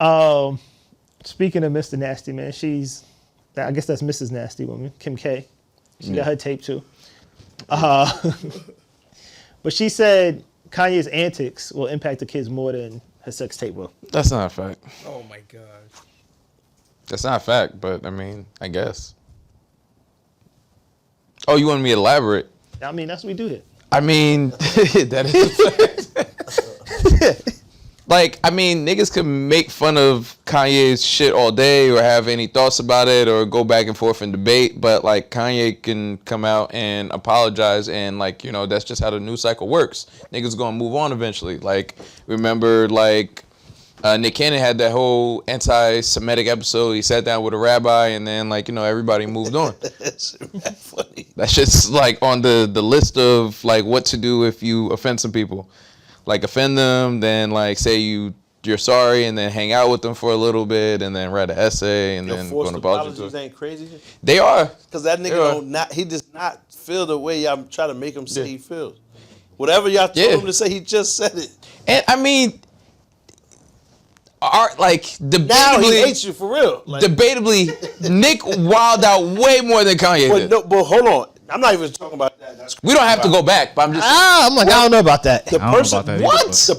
Speaking of Mr. Nasty, man, I guess that's Mrs. Nasty Woman, Kim K. She got her tape too. But she said Kanye's antics will impact the kids more than her sex tape will. That's not a fact. Oh my God. That's not a fact, but I mean, I guess. Oh, you want me to elaborate? I mean, that's what we do here. I mean, that is a fact. Like, I mean, niggas can make fun of Kanye's shit all day or have any thoughts about it or go back and forth and debate, but like Kanye can come out and apologize and like, you know, that's just how the news cycle works. Niggas gonna move on eventually. Like, remember like Nick Cannon had that whole anti-Semitic episode. He sat down with a rabbi and then like, you know, everybody moved on. That's funny. That's just like on the list of like what to do if you offend some people. Like offend them, then like say you're sorry, and then hang out with them for a little bit, and then write an essay, and then go to apologies ain't crazy. They are, because that nigga he does not feel the way y'all try to make him say he feels. Whatever y'all told him to say, he just said it. And I mean, debatably, now he hates you for real. Like, debatably, Nick wilded out way more than Kanye did. No, but hold on. I'm not even talking about that. We don't have to go back, but I'm just. I'm like, I don't know about that. The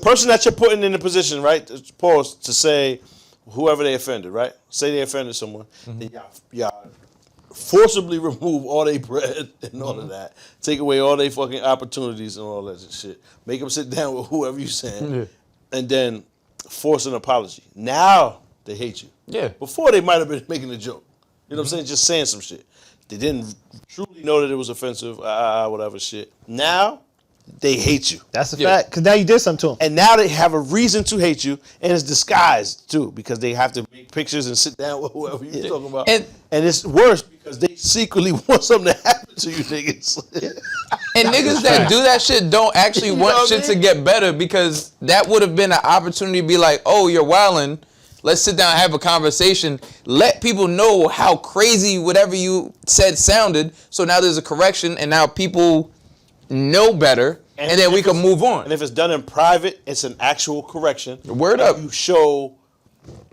person that you're putting in the position, right? Pause to say whoever they offended, right? Say they offended someone, then y'all forcibly remove all their bread and all of that. Take away all their fucking opportunities and all that shit. Make them sit down with whoever you saying, and then force an apology. Now they hate you. Yeah. Before they might have been making a joke. You know what I'm saying? Just saying some shit. They didn't truly know that it was offensive, whatever shit. Now, they hate you. That's a fact, because now you did something to them. And now they have a reason to hate you, and it's disguised, too, because they have to make pictures and sit down with whoever you're talking about. And it's worse, because they secretly want something to happen to you niggas. And niggas that do that shit don't actually want shit to get better, because that would have been an opportunity to be like, oh, you're wildin'. Let's sit down and have a conversation. Let people know how crazy whatever you said sounded. So now there's a correction, and now people know better, and then we can move on. And if it's done in private, it's an actual correction. Word up.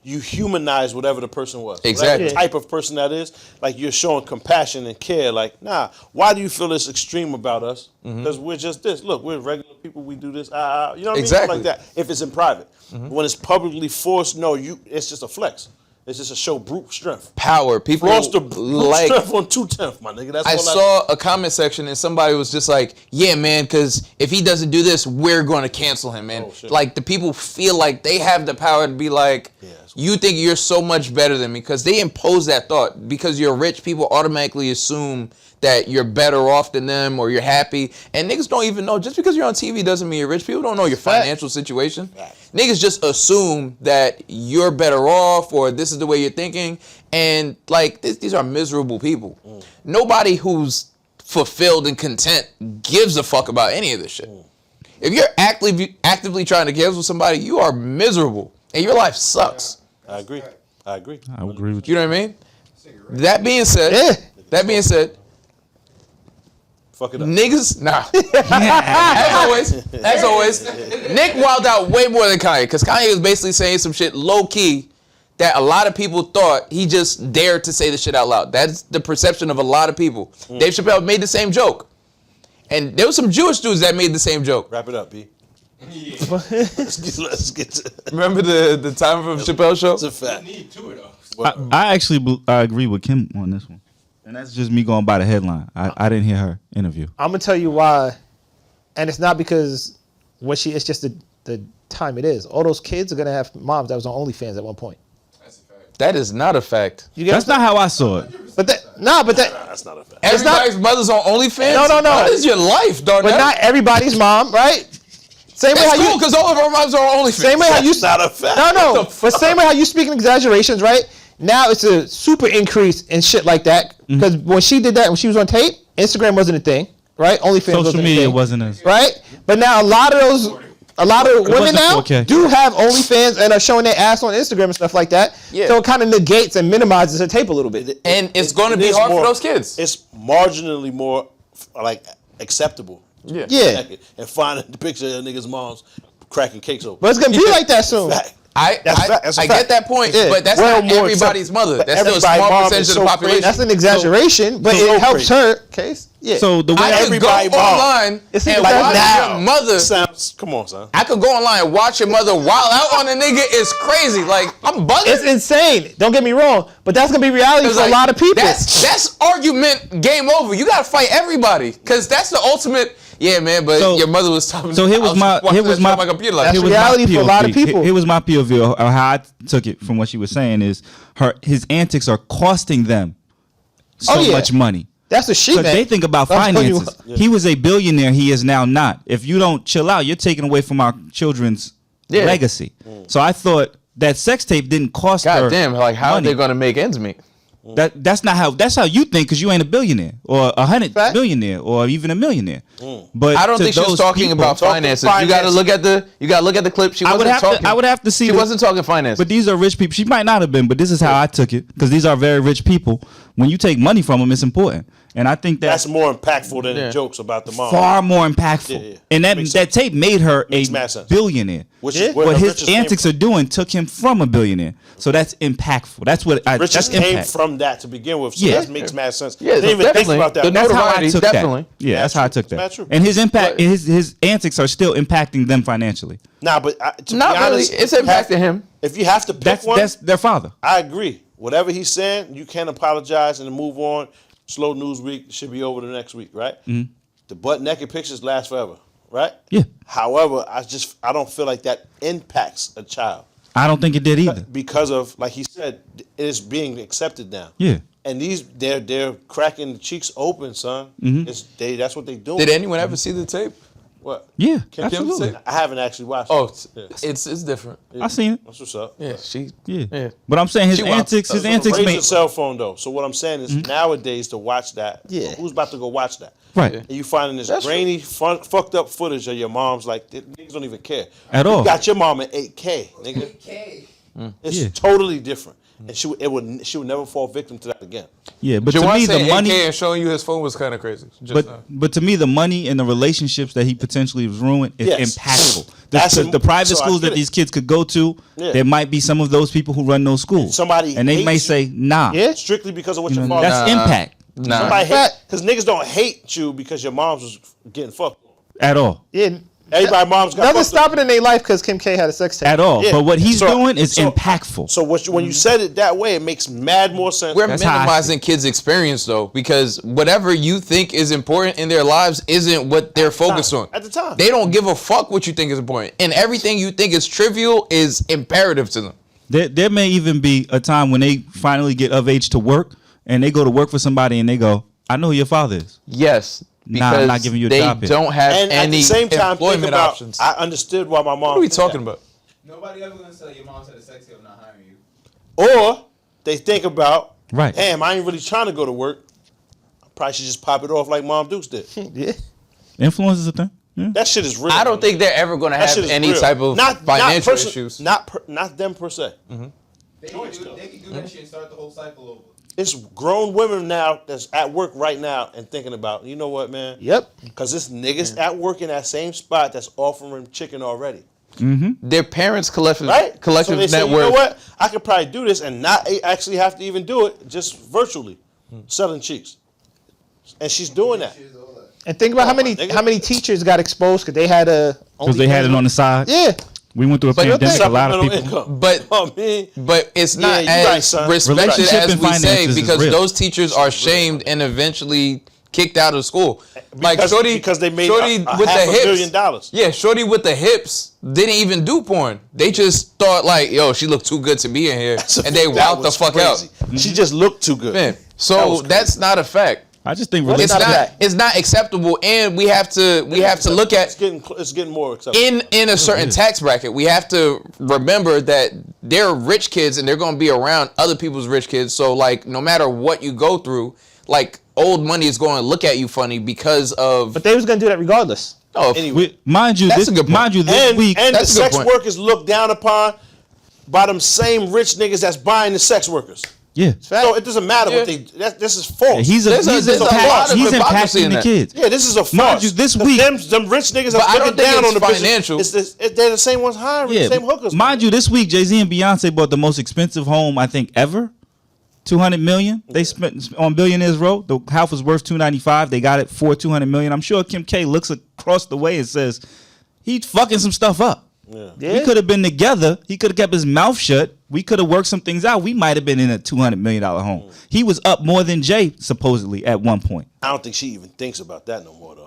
You humanize whatever the person was. Exactly. Whatever type of person that is. Like, you're showing compassion and care. Like, nah, why do you feel this extreme about us? Because we're just this. Look, we're regular people. We do this. You know what I mean? Exactly. Like that. If it's in private. When it's publicly forced, no, it's just a flex. It's just a show brute strength. Power. People lost the brute strength on 2/10, my nigga. That's I saw a comment section and somebody was just like, yeah, man, because if he doesn't do this, we're going to cancel him. And like the people feel like they have the power to be like, you think you're so much better than me, because they impose that thought. Because you're rich, people automatically assume that you're better off than them or you're happy. And niggas don't even know. Just because you're on TV doesn't mean you're rich. People don't know your financial situation. Niggas just assume that you're better off or this is the way you're thinking. And like these are miserable people. Nobody who's fulfilled and content gives a fuck about any of this shit. If you're actively trying to cancel somebody, you are miserable and your life sucks. I agree. I agree with you. You know what I mean? That being said, fuck it up. Niggas, nah. As always, Nick wilded out way more than Kanye, because Kanye was basically saying some shit low key that a lot of people thought he just dared to say the shit out loud. That's the perception of a lot of people. Dave Chappelle made the same joke, and there was some Jewish dudes that made the same joke. Wrap it up, B. Let's get to. Remember the time from Chappelle show? It's a fact. I actually agree with Kim on this one. And that's just me going by the headline. I didn't hear her interview. I'm going to tell you why. And it's not because it's just the time it is. All those kids are going to have moms that was on OnlyFans at one point. That's a fact. That is not a fact. That's not how I saw it. But that's not a fact. Everybody's mother's on OnlyFans? No. That is your life, Darnell. But not everybody's mom, right? Same That's cool, because all of our moms are on OnlyFans. Same way how you... That's not a fact. No. But same way how you speak in exaggerations, right? Now it's a super increase in shit like that. Because when she did that, when she was on tape, Instagram wasn't a thing, right? OnlyFans wasn't a thing. Social media wasn't as... Right? But now a lot of women now do have OnlyFans and are showing their ass on Instagram and stuff like that. Yeah. So it kind of negates and minimizes her tape a little bit. And it's going to be hard for those kids. It's marginally more like acceptable. Yeah. And finding the picture of niggas' moms cracking cakes open. But it's going to be like that soon. I That's a get fact. that point, Yeah. but that's Well, not more everybody's mother. but That's still a everybody's small mom percentage is of the so population. That's an exaggeration, but so it helps crazy. her case. Yeah. So the way I could go Everybody mom. online It's and like watch now. your mother. Come on, son. I could go online and watch your mother while out on a nigga. It's crazy. Like, I'm bugging. it's insane. Don't get me wrong, but that's gonna be reality for Like, a lot of people. That's argument game over. You gotta fight everybody, cause that's the ultimate. Yeah, man. But So- your mother was talking. So here was my computer. Like, That's here was reality my for a lot of POV. people. Here was my POV of how I took it from what she was saying is his antics are costing them so yeah. much money. That's what she Because meant. they think about I'll tell you finances. what. He was a billionaire. He is now not. If you don't chill out, you're taking away from our children's legacy. So I thought that sex tape didn't cost her. God damn! Like, how money. are they gonna make ends meet? That's not how. That's how you think because you ain't a billionaire or 100 Fact. millionaire or even a millionaire. But I don't to think she was those talking people- about finances. You gotta look at the clip. She I wasn't would have talking. to. I would have to see. She the- wasn't talking finances. But these are rich people. She might not have been, but this is how I took it because these are very rich people. When you take money from them, it's important, and I think That's that's more impactful than Yeah. the jokes about the mom. far more impactful. Yeah, yeah. And that Makes that tape made her Makes a mad sense. billionaire. Which Yeah. is where What the his riches came antics from. are doing took him from a billionaire. So that's impactful. That's what I. Riches That's came impact. from that to begin with. So Yeah. that makes mad sense. Yeah, Didn't even think definitely. about that. The That's how I notoriety, took definitely. that. Yeah, that's how I took Mad that. true. And his impact, But- his antics are still impacting them financially. Nah, but to Not be really. honest, It's if you have- impacting him. If you have to pick That's one, their father. I agree. Whatever he's saying, you can apologize and move on. Slow news week should be over the next week, right? Mm-hmm. The butt naked pictures last forever, right? Yeah. However, I don't feel like that impacts a child I don't think it did either. because of, like he said, it is being accepted now. Yeah. And they're cracking the cheeks open, son. Mm-hmm. That's what they do. Did anyone ever see the tape? What? Yeah, Kim absolutely. say- I haven't actually watched. Oh, it. it's different. I seen it. That's what's up. Yeah, she. Yeah. Yeah. But I'm saying his She wild. antics, his So antics raise made your cell phone though. So what I'm saying is nowadays to watch that. Yeah. Who's about to go watch that? right. And you finding this That's grainy, fucked up footage of your mom's like niggas don't even care At all. You got your mom at 8K, nigga. It's Yeah. totally different, and she would never fall victim to that again. Yeah, but Jawan to me saying the money, AK and showing you his phone was kind of crazy. Just but to me the money and the relationships that he potentially was ruined is Yes. impactful. That's The private so I schools get that it. these kids could go to, Yeah. there might be some of those people who run those schools. Somebody and they may hates say, nah. Yeah. Strictly because of what You your know, father. that's impact nah. Somebody hate Fact. because niggas don't hate you because your mom's was getting fucked. at all. Yeah. Everybody mom's got Nothing fucked up. stopping in their life because Kim K had a sex tape. At all. Yeah. But what he's So- doing is so- impactful. So when you said it that way, it makes mad more sense. We're That's how I minimizing kids' experience though, because whatever you think is important in their lives isn't what they're focused on. At the time. They don't give a fuck what you think is important. And everything you think is trivial is imperative to them. There may even be a time when they finally get of age to work and they go to work for somebody and they go, I know who your father is. Yes. Nah, I'm Because not giving you a they job here. don't have and at any the same time, think employment about. options. I understood why my mom. What are we did talking that. about? Nobody ever gonna tell your mom's had a sex tape not hiring you. Or they think about, Right. damn, I ain't really trying to go to work. I probably should just pop it off like Mom Dukes did. Yeah. Influence is a thing. Yeah. That shit is real. I don't think they're ever going to that have shit is any real. type of financial issues. Not them per se. They can do that shit and start the whole cycle over. It's grown women now that's at work right now and thinking about, you know what, man? Yep. Because this niggas at work in that same spot that's offering chicken already. Their parents' collective Right? So collective they say, net you know worth. what? I could probably do this and not actually have to even do it, just virtually, selling cheeks. And she's doing that. And think about nigga. how many teachers got exposed because they had a. Because they had it on the side. Yeah. We went through a But pandemic. A lot of Supplemental people. income. But Oh, man. But it's not Yeah, you right, as son. respected Relationship as and we say finances is because real. those teachers are shamed and eventually kicked out of school. Like Because- Shorty, because they made Shorty a with half the $1 hips. billion. Yeah, Shorty with the hips didn't even do porn. They just thought like, yo, she looked too good to be in here, and they That wowed the was fuck crazy. out. She just looked too good. Man, That so was that's not a fact. I just think It's not a not. fact. It's not acceptable, and we have to look at It's getting more acceptable. in a certain tax bracket. We have to remember that they're rich kids and they're going to be around other people's rich kids. So like, no matter what you go through, like old money is going to look at you funny because of. But they was gonna do that regardless. Oh, Anyway. Mind you, That's this, a good point. mind you, this week. And the That's a good sex point. workers looked down upon by them same rich niggas that's buying the sex workers. Yeah. So it doesn't matter what they. This is false. He's There's a lot of hypocrisy impacting in the that. kids. Yeah, this is a farce. Mind you, this week- them rich niggas But are I don't putting think down it's on the financial. They're the same ones hiring, the same hookers. Mind you, this week Jay-Z and Beyonce bought the most expensive home I think ever. $200 million. They spent on Billionaires Row. The house was worth $295. They got it for $200 million. I'm sure Kim K looks across the way and says, "He's fucking some stuff up." Yeah. We could have been together. He could have kept his mouth shut. We could have worked some things out. We might have been in a $200 million home. He was up more than Jay supposedly at one point. I don't think she even thinks about that no more though.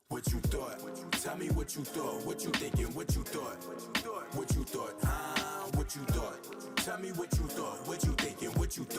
What you thought? Tell me what you thought. What you thinking? What you thought? What you thought? What you thought? Tell me what you thought. What you thinking? What you thought?